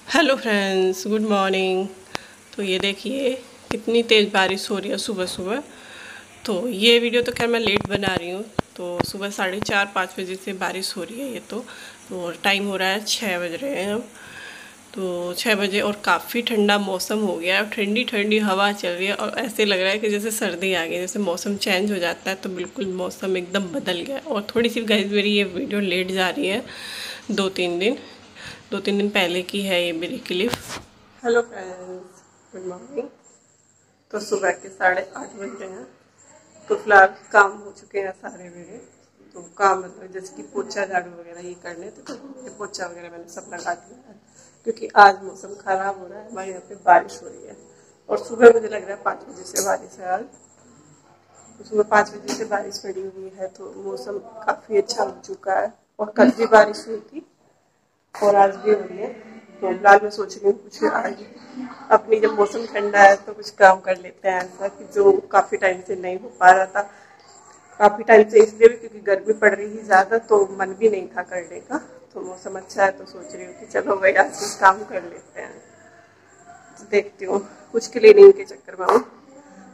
Hello friends, good morning. तो ये देखिए कितनी तेज़ बारिश हो रही है सुबह सुबह। तो ये वीडियो तो खैर मैं लेट बना रही हूँ। तो सुबह 4:30-5 बजे से बारिश हो रही है ये तो टाइम हो रहा है 6 बज रहे हैं अब। तो 6 बजे और काफ़ी ठंडा मौसम हो गया है, ठंडी ठंडी हवा चल रही है और ऐसे लग रहा है कि जैसे सर्दी आ गई। जैसे मौसम चेंज हो जाता है तो बिल्कुल मौसम एकदम बदल गया। और थोड़ी सी गाइस मेरी ये वीडियो लेट जा रही है, 2-3 दिन पहले की है ये मेरी clip. Hello friends, good morning. तो सुबह के 8:30 बज रहे हैं। तो फिलहाल काम हो चुके हैं सारे मेरे। तो काम मतलब जैसे कि पोछा झाड़ू वगैरह ये करने थे, तो पोछा वगैरह मैंने सब लगा दिया है क्योंकि आज मौसम खराब हो रहा है। हमारे यहाँ पे बारिश हो रही है और सुबह मुझे लग रहा है 5 बजे से बारिश है आज। तो सुबह 5 बजे से बारिश पड़ी हुई है तो मौसम काफ़ी अच्छा हो चुका है। और कल भी बारिश हुई थी और आज भी हो रही है। तो फिलहाल मैं सोच रही हूँ कुछ आज अपनी जब मौसम ठंडा है तो कुछ काम कर लेते हैं ऐसा कि जो काफ़ी टाइम से नहीं हो पा रहा था। काफ़ी टाइम से इसलिए भी क्योंकि गर्मी पड़ रही थी ज़्यादा तो मन भी नहीं था करने का। तो मौसम अच्छा है तो सोच रही हूँ कि चलो भाई आज कुछ काम कर लेते हैं। तो देखती हूँ कुछ क्लीनिंग के चक्कर में हूँ।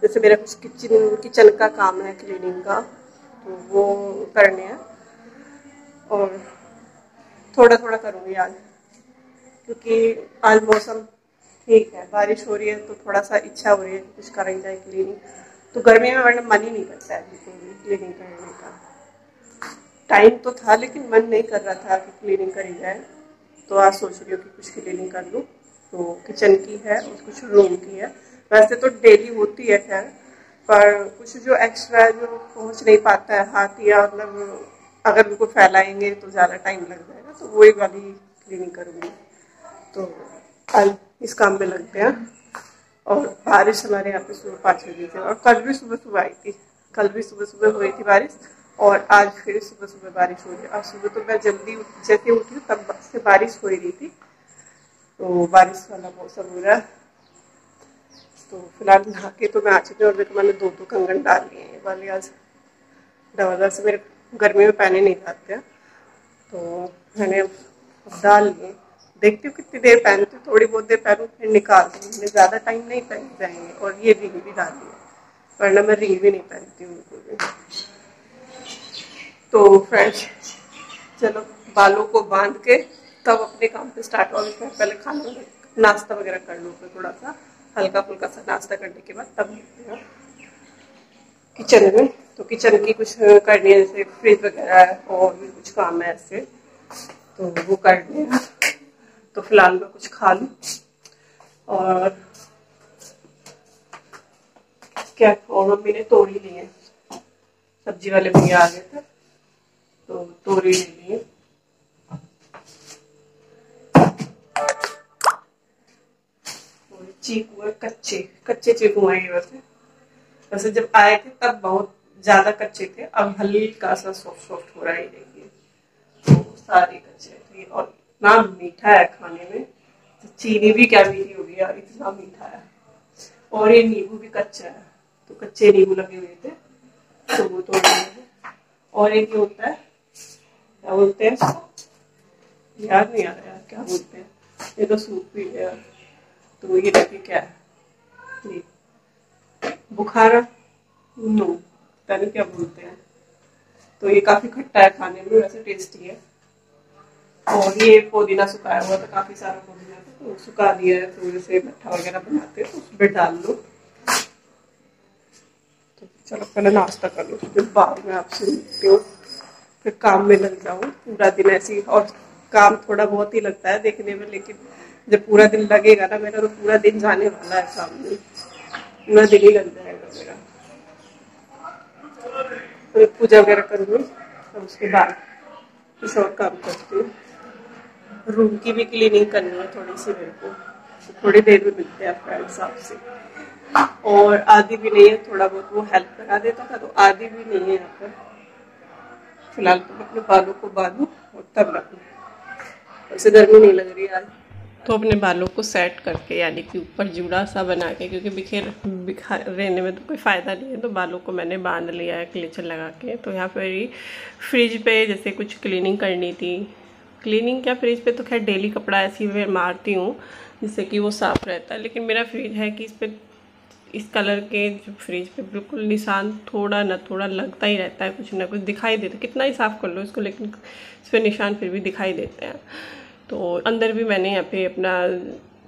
जैसे मेरा कुछ किचन का काम है क्लीनिंग का, तो वो करने हैं और थोड़ा थोड़ा करूँगी आज क्योंकि आज मौसम ठीक है, बारिश हो रही है तो थोड़ा सा इच्छा हो रही है कि कुछ करी जाए क्लीनिंग। तो गर्मी में वरना मन ही नहीं करता है बिल्कुल भी क्लीनिंग करने का। टाइम तो था लेकिन मन नहीं कर रहा था कि क्लीनिंग करी जाए। तो आज सोच रही हूँ कि कुछ क्लीनिंग कर लूँ। तो किचन की है और कुछ रूम की है। वैसे तो डेली होती है खैर, पर कुछ जो एक्स्ट्रा जो पहुँच नहीं पाता है हाथ या मतलब अगर उनको फैलाएंगे तो ज़्यादा टाइम लग जाएगा, तो वही वाली क्लीनिंग करूँगी। तो कल इस काम में लगते हैं। और बारिश हमारे यहाँ पे सुबह 5 बजे से और कल भी सुबह सुबह आई थी। कल भी सुबह सुबह हुई थी बारिश और आज फिर सुबह सुबह बारिश हो रही है। और सुबह तो मैं जल्दी जैसे उठी हूँ तब से बारिश हो रही थी। तो बारिश वाला मौसम हो रहा है। तो फिलहाल नहा के तो मैं आ चुकी हूँ और देखो मैंने 2-2 कंगन डाल लिए हैं। ये वाले आज डबल से मेरे गर्मी में पहने नहीं जाते हैं तो मैंने डाल लिए। देखती हूँ कितनी देर पहनती हूँ, थोड़ी बहुत देर पहनूँ फिर निकालती हूँ। ज़्यादा टाइम नहीं पहन जाएंगे। और ये रिंग भी डाली है वरना मैं रिंग भी नहीं पहनती हूँ बिल्कुल भी। तो फ्रेंड्स चलो बालों को बांध के तब अपने काम पे स्टार्ट हो। पहले खाना नाश्ता वगैरह कर लूँ, फिर थोड़ा सा हल्का फुल्का सा नाश्ता करने के बाद तब निकलते हैं किचन में। तो किचन की कुछ करनी है, जैसे फ्रिज वगैरह है और भी कुछ काम है ऐसे, तो वो करने हैं। तो फिलहाल मैं कुछ खा लूँ। और क्या, और मम्मी ने तोरी ली है, सब्जी वाले भैया आ गए थे तो तोरी ले लिए। चीकू है, कच्चे कच्चे चीकू हैं ये। वैसे वैसे जब आए थे तब बहुत ज्यादा कच्चे थे, अब हल्का सा सॉफ्ट सॉफ्ट हो रहा है। देखिए तो सारे कच्चे थे और इतना मीठा है खाने में। तो चीनी भी क्या मीठी होगी यार, इतना मीठा है। और ये नींबू भी कच्चा है, तो कच्चे नींबू लगे हुए थे तो वो तोड़ लिए। और एक ये होता है, क्या बोलते हैं इसको, याद नहीं आ रहा यार क्या बोलते हैं। ये तो सूप भी है। तो ये देखिए क्या है, ये बुखारा, नो पता नहीं क्या बोलते हैं। तो ये काफी खट्टा है खाने में, वैसे टेस्टी है। और ये पुदीना सुखाया हुआ था, काफी सारा पुदीना था तो सुखा दिया है। तो जैसे मट्ठा वगैरह बनाते हैं तो उसमें डाल लो। तो चलो पहले नाश्ता कर लो, फिर बाद में आपसे मिलती हूँ। फिर काम में लग जाऊँ पूरा दिन ऐसे ही। और काम थोड़ा बहुत ही लगता है देखने में, लेकिन जब पूरा दिन लगेगा ना मेरा, तो पूरा दिन जाने वाला है काम में, पूरा दिन ही लग जाएगा मेरा। तो पूजा वगैरह करूँगी और उसके बाद कुछ और काम करती हूँ। रूम की भी क्लीनिंग करनी है थोड़ी सी मेरे को। तो थोड़ी देर में मिलते हैं फ्रेंड्स आपसे। और आदि भी नहीं है, थोड़ा बहुत वो हेल्प करा देता था, तो आदि भी नहीं है यहाँ पर। फिलहाल तो मैं अपने बालों को बांधूं और तब रखूँ। वैसे गर्मी नहीं लग रही आज। तो अपने बालों को सेट करके, यानी कि ऊपर जुड़ा सा बना के, क्योंकि बिखर रहने में तो कोई फ़ायदा नहीं है, तो बालों को मैंने बांध लिया है क्लेचर लगा के। तो यहाँ पर फ्रिज पे जैसे कुछ क्लीनिंग करनी थी क्लीनिंग क्या, फ्रिज पे तो खैर डेली कपड़ा ऐसे ही मारती हूँ जिससे कि वो साफ़ रहता है, लेकिन मेरा फ्रिज है कि इस पर इस कलर के जो फ्रिज पे बिल्कुल निशान थोड़ा ना थोड़ा लगता ही रहता है, कुछ ना कुछ दिखाई देता है, कितना ही साफ़ कर लो इसको लेकिन इस पर निशान फिर भी दिखाई देते हैं। तो अंदर भी मैंने यहाँ पे अपना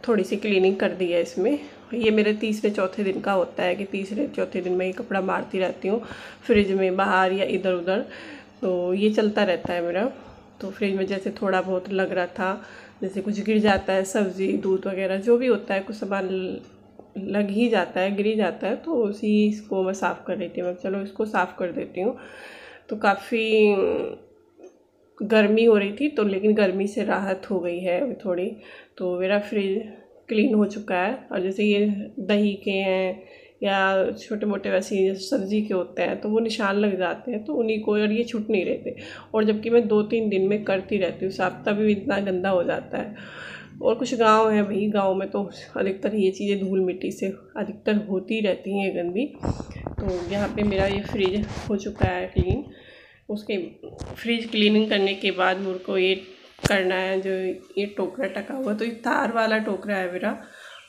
थोड़ी सी क्लीनिंग कर दी है इसमें। ये मेरे तीसरे चौथे दिन का होता है कि तीसरे चौथे दिन में ये कपड़ा मारती रहती हूँ फ्रिज में, बाहर या इधर उधर, तो ये चलता रहता है मेरा। तो फ्रिज में जैसे थोड़ा बहुत लग रहा था, जैसे कुछ गिर जाता है, सब्ज़ी दूध वगैरह जो भी होता है, कुछ सामान लग ही जाता है, गिर ही जाता है, तो उसी इसको मैं साफ़ कर देती हूँ। मैं चलो इसको साफ़ कर देती हूँ। तो काफ़ी गर्मी हो रही थी तो, लेकिन गर्मी से राहत हो गई है अभी थोड़ी, तो मेरा फ्रिज क्लीन हो चुका है। और जैसे ये दही के हैं या छोटे मोटे वैसे सब्ज़ी के होते हैं तो वो निशान लग जाते हैं, तो उन्हीं को, और ये छूट नहीं रहते, और जबकि मैं 2-3 दिन में करती रहती हूँ साफ, तभी इतना गंदा हो जाता है। और कुछ गांव है भाई, गांव में तो अधिकतर ये चीज़ें धूल मिट्टी से अधिकतर होती रहती हैं गंदी। तो यहाँ पे मेरा ये फ्रिज हो चुका है क्लीन। उसके फ्रिज क्लीनिंग करने के बाद मेरे को ये करना है, जो ये टोकरा टका हुआ, तो ये तार वाला टोकरा है मेरा।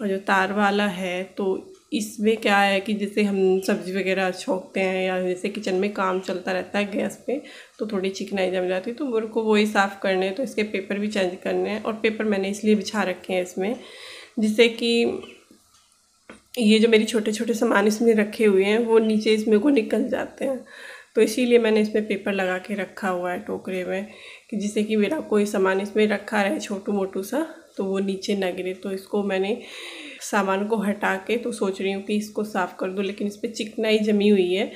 और जो तार वाला है तो इसमें क्या है कि जैसे हम सब्ज़ी वगैरह छोंकते हैं या जैसे किचन में काम चलता रहता है गैस पे, तो थोड़ी चिकनाई जम जाती है, तो मेरे को वही साफ़ करने हैं। तो इसके पेपर भी चेंज करने हैं, और पेपर मैंने इसलिए बिछा रखे हैं इसमें जिससे कि ये जो मेरी छोटे छोटे सामान इसमें रखे हुए हैं वो नीचे इसमें को निकल जाते हैं। तो इसीलिए मैंने इसमें पेपर लगा के रखा हुआ है टोकरे में, कि जिससे कि मेरा कोई सामान इसमें रखा रहे छोटू मोटू सा, तो वो नीचे ना गिरे। तो इसको मैंने सामान को हटा के तो सोच रही हूँ कि इसको साफ़ कर दूँ, लेकिन इस पर चिकनाई जमी हुई है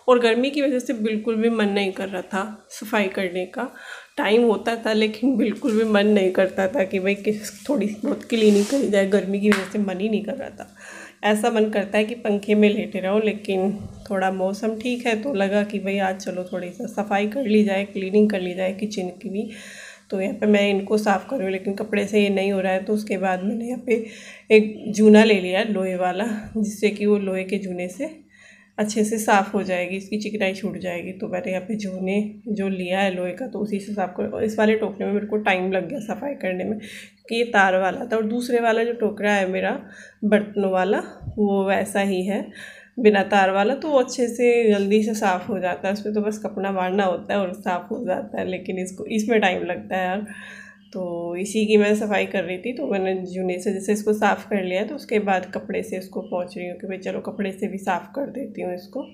और गर्मी की वजह से बिल्कुल भी मन नहीं कर रहा था सफाई करने का। टाइम होता था लेकिन बिल्कुल भी मन नहीं करता था कि भाई थोड़ी बहुत क्लीनिंग करी जाए, गर्मी की वजह से मन ही नहीं कर रहा था। ऐसा मन करता है कि पंखे में लेटे रहो, लेकिन थोड़ा मौसम ठीक है तो लगा कि भाई आज चलो थोड़ी सा सफाई कर ली जाए, क्लीनिंग कर ली जाए किचन की भी। तो यहाँ पे मैं इनको साफ़ कर रही हूँ, लेकिन कपड़े से ये नहीं हो रहा है। तो उसके बाद मैंने यहाँ पे एक जूना ले लिया लोहे वाला, जिससे कि वो लोहे के जूने से अच्छे से साफ़ हो जाएगी, इसकी चिकनाई छूट जाएगी। तो मैंने यहाँ पे जूने जो लिया है लोहे का तो उसी से साफ़ कर। और इस वाले टोकरे में मेरे को टाइम लग गया सफाई करने में, क्योंकि ये तार वाला था। और दूसरे वाला जो टोकरा है मेरा बर्तनों वाला, वो वैसा ही है बिना तार वाला, तो वो अच्छे से जल्दी से साफ़ हो जाता है। उसमें तो बस कपड़ा मारना होता है और साफ़ हो जाता है, लेकिन इसमें टाइम लगता है यार। तो इसी की मैं सफाई कर रही थी, तो मैंने जूने से जैसे इसको साफ़ कर लिया, तो उसके बाद कपड़े से इसको पहुँच रही हूँ कि भाई चलो कपड़े से भी साफ़ कर देती हूँ इसको।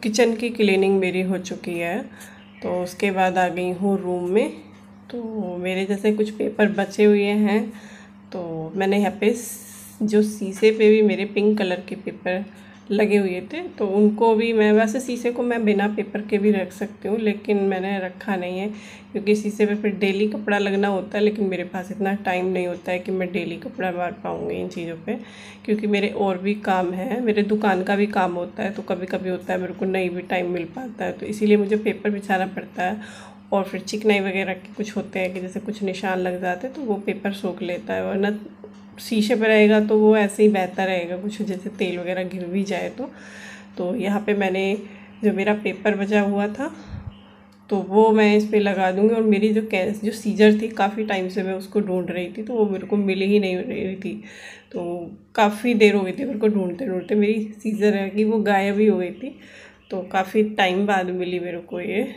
किचन की क्लीनिंग मेरी हो चुकी है, तो उसके बाद आ गई हूँ रूम में। तो मेरे जैसे कुछ पेपर बचे हुए हैं, तो मैंने यहाँ पे जो शीशे पे भी मेरे पिंक कलर के पेपर लगे हुए थे, तो उनको भी मैं, वैसे शीशे को मैं बिना पेपर के भी रख सकती हूँ, लेकिन मैंने रखा नहीं है क्योंकि शीशे पे फिर डेली कपड़ा लगना होता है। लेकिन मेरे पास इतना टाइम नहीं होता है कि मैं डेली कपड़ा मार पाऊँगी इन चीज़ों पे, क्योंकि मेरे और भी काम है, मेरे दुकान का भी काम होता है। तो कभी कभी होता है मेरे को नहीं भी टाइम मिल पाता है, तो इसीलिए मुझे पेपर बिछाना पड़ता है। और फिर चिकनाई वगैरह के कुछ होते हैं कि जैसे कुछ निशान लग जाते हैं तो वो पेपर सोख लेता है, वरना शीशे पर रहेगा तो वो ऐसे ही बहता रहेगा, कुछ जैसे तेल वगैरह गिर भी जाए तो यहाँ पे मैंने जो मेरा पेपर बचा हुआ था तो वो मैं इस पर लगा दूँगी। और मेरी जो सीजर थी, काफ़ी टाइम से मैं उसको ढूंढ रही थी, तो वो मेरे को मिल ही नहीं रही थी। तो काफ़ी देर हो गई थी मेरे को ढूंढते ढूंढते, मेरी सीजर है कि वो गायब ही हो गई थी। तो काफ़ी टाइम बाद मिली मेरे को ये।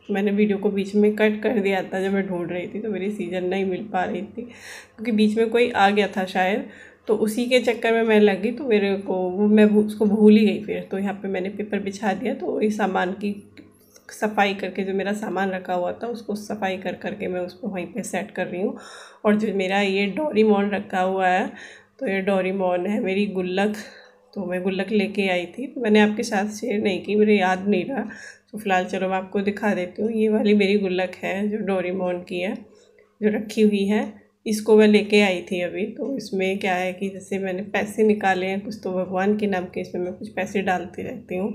मैंने वीडियो को बीच में कट कर दिया था जब मैं ढूंढ रही थी, तो मेरी सीजर नहीं मिल पा रही थी क्योंकि बीच में कोई आ गया था शायद, तो उसी के चक्कर में मैं लगी, तो मेरे को मैं उसको भूल ही गई फिर। तो यहाँ पे मैंने पेपर बिछा दिया, तो इस सामान की सफाई करके, जो मेरा सामान रखा हुआ था उसको सफाई कर करके मैं उसको वहीं पे सेट कर रही हूँ। और जो मेरा ये डोरेमोन रखा हुआ है, तो ये डोरेमोन है मेरी गुल्लक। तो मैं गुल्लक लेके आई थी, तो मैंने आपके साथ शेयर नहीं की, मेरे याद नहीं रहा। तो फिलहाल चलो मैं आपको दिखा देती हूँ। ये वाली मेरी गुल्लक है जो डोरेमोन की है, जो रखी हुई है। इसको मैं लेके आई थी अभी। तो इसमें क्या है कि जैसे मैंने पैसे निकाले हैं कुछ, तो भगवान के नाम के इसमें मैं कुछ पैसे डालती रहती हूँ,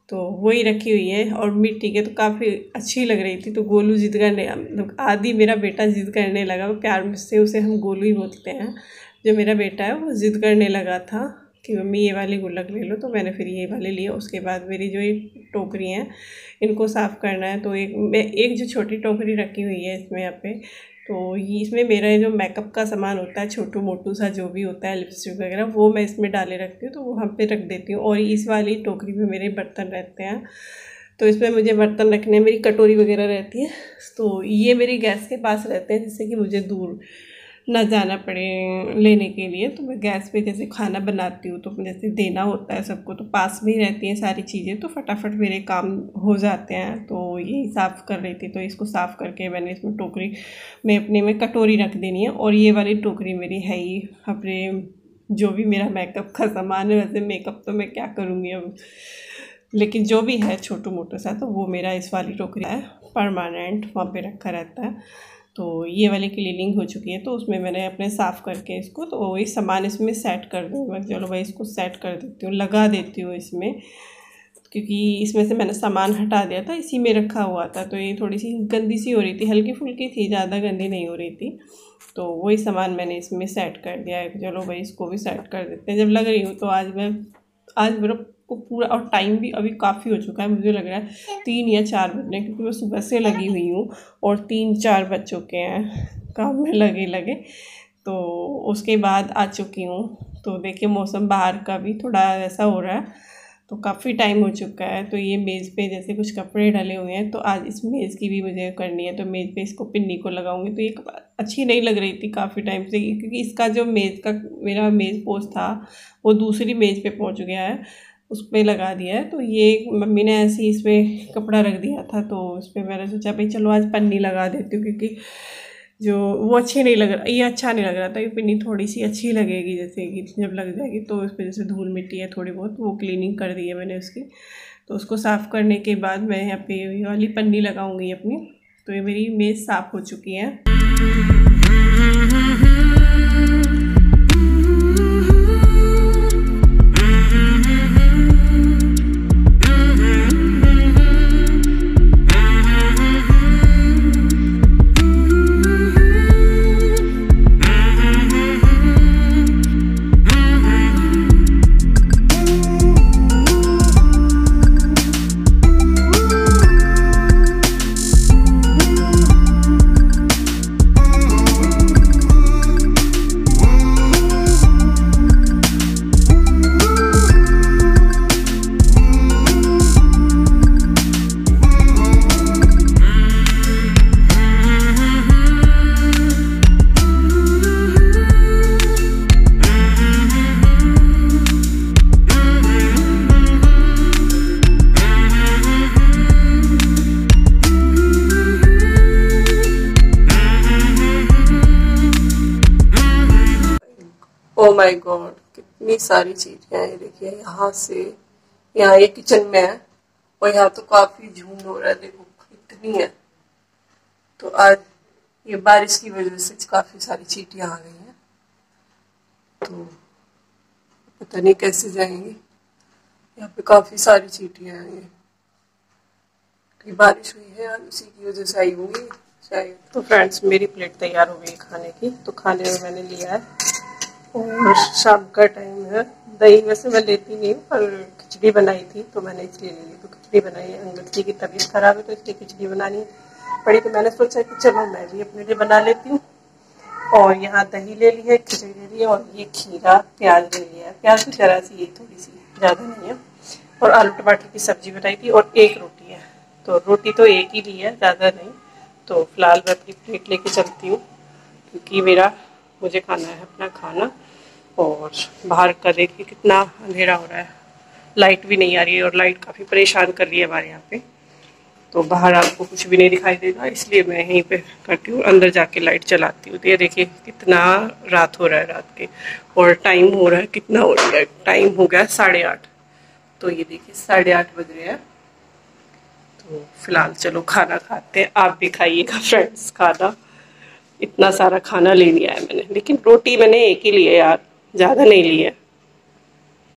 तो वही रखी हुई है। और मिट्टी के तो काफ़ी अच्छी लग रही थी। तो गोलू जिद करने, मतलब आदि मेरा बेटा जिद करने लगा, प्यार से उसे हम गोलू ही बोलते हैं। जो मेरा बेटा है वो जिद करने लगा था कि मम्मी ये वाली गुल्लक ले लो, तो मैंने फिर ये वाली ली। उसके बाद मेरी जो ये टोकरी हैं इनको साफ़ करना है। तो एक जो छोटी टोकरी रखी हुई है इसमें यहाँ पे, तो ये इसमें मेरा जो मेकअप का सामान होता है, छोटू मोटू सा जो भी होता है, लिपस्टिक वगैरह, वो मैं इसमें डाले रखती हूँ, तो वो हम पे रख देती हूँ। और इस वाली टोकरी में मेरे बर्तन रहते हैं, तो इसमें मुझे बर्तन रखने, मेरी कटोरी वगैरह रहती है। तो ये मेरी गैस के पास रहते हैं, जिससे कि मुझे दूर ना जाना पड़े लेने के लिए। तो मैं गैस पे जैसे खाना बनाती हूँ, तो जैसे देना होता है सबको, तो पास में ही रहती हैं सारी चीज़ें, तो फटाफट मेरे काम हो जाते हैं। तो यही साफ़ कर रही थी, तो इसको साफ़ करके मैंने इसमें टोकरी में अपने में कटोरी रख देनी है। और ये वाली टोकरी मेरी है ही अपने जो भी मेरा मेकअप का सामान है। वैसे मेकअप तो मैं क्या करूँगी अब, लेकिन जो भी है छोटू मोटू सा, तो वो मेरा इस वाली टोकरी है, परमानेंट वहाँ पे रखा रहता है। तो ये वाली क्लीनिंग हो चुकी है, तो उसमें मैंने अपने साफ़ करके इसको, तो वही सामान इसमें सेट कर दूँगा। चलो भाई इसको सेट कर देती हूँ, लगा देती हूँ इसमें, क्योंकि इसमें से मैंने सामान हटा दिया था, इसी में रखा हुआ था। तो ये थोड़ी सी गंदी सी हो रही थी, हल्की फुल्की थी, ज़्यादा गंदी नहीं हो रही थी। तो वही सामान मैंने इसमें सेट कर दिया है। चलो भाई इसको भी सेट कर देते हैं। जब लग रही हूँ तो आज मेरा को पूरा, और टाइम भी अभी काफ़ी हो चुका है, मुझे लग रहा है 3 या 4 बजने, क्योंकि मैं सुबह से लगी हुई हूँ और 3-4 बज चुके हैं काम में लगे। तो उसके बाद आ चुकी हूँ। तो देखिए मौसम बाहर का भी थोड़ा ऐसा हो रहा है, तो काफ़ी टाइम हो चुका है। तो ये मेज़ पे जैसे कुछ कपड़े डले हुए हैं, तो आज इस मेज़ की भी मुझे करनी है। तो मेज़ पे इसको पिन्नी को लगाऊंगी। तो ये अच्छी नहीं लग रही थी काफ़ी टाइम से, क्योंकि इसका जो मेज़ का मेरा मेज़ पोस्ट था वो दूसरी मेज़ पे पहुंच गया है, उस पर लगा दिया है। तो ये मम्मी ने ऐसे ही इस पर कपड़ा रख दिया था, तो उस पर मैंने सोचा भाई चलो आज पन्नी लगा देती हूँ, क्योंकि जो वो अच्छी नहीं लग रहा, ये अच्छा नहीं लग रहा था। ये पिन्नी थोड़ी सी अच्छी लगेगी, जैसे कि जब लग जाएगी। तो उस पर जैसे धूल मिट्टी है थोड़ी बहुत, वो क्लीनिंग कर दी है मैंने उसकी। तो उसको साफ़ करने के बाद मैं यहाँ पे ये वाली पन्नी लगाऊंगी अपनी। तो ये मेरी मेज़ साफ़ हो चुकी है। ओ माय गॉड, कितनी सारी चीजें हैं। ये देखिए यहाँ से, यहाँ ये किचन में है, और यहाँ तो काफी झूम हो रहा है, देखो इतनी है। तो आज ये बारिश की वजह से काफी सारी चींटियां आ गई हैं, तो पता नहीं कैसे जाएंगी। यहाँ पे काफी सारी चींटियां हैं, ये बारिश हुई है आज, उसी की वजह से आई होंगी शायद। तो फ्रेंड्स मेरी प्लेट तैयार हो गई खाने की। तो खाने में मैंने लिया है, और शाम का टाइम है, दही वैसे मैं लेती नहीं हूँ, पर खिचड़ी बनाई थी तो मैंने इसलिए ले ली। तो खिचड़ी बनाई है, अंगद जी की तबीयत खराब है तो इसलिए खिचड़ी बनानी पड़ी। तो मैंने सोचा कि चलो मैं भी अपने लिए बना लेती हूँ। और यहाँ दही ले ली है, खिचड़ी ले ली है, और ये खीरा प्याज ले लिया है। प्याज की जरा सी, ये थोड़ी सी, ज़्यादा नहीं है। और आलू टमाटर की सब्जी बनाई थी और एक रोटी है। तो रोटी तो एक ही ली है, ज़्यादा नहीं। तो फिलहाल मैं अपनी प्लेट लेके चलती हूँ, क्योंकि मुझे खाना है अपना खाना। और बाहर का देखिए कितना अंधेरा हो रहा है, लाइट भी नहीं आ रही है, और लाइट काफ़ी परेशान कर रही है हमारे यहाँ पे। तो बाहर आपको कुछ भी नहीं दिखाई देगा, इसलिए मैं यहीं पे करती हूँ, अंदर जाके लाइट चलाती हूँ। तो ये देखिए कितना रात हो रहा है, रात के, और टाइम हो रहा है, कितना हो रहा है, टाइम हो गया 8:30। तो ये देखिए 8:30 बज रहे हैं। तो फिलहाल चलो खाना खाते हैं। आप भी खाइएगा फ्रेंड्स खाना। इतना सारा खाना ले लिया है मैंने, लेकिन रोटी मैंने एक ही ली है यार, ज़्यादा नहीं ली है।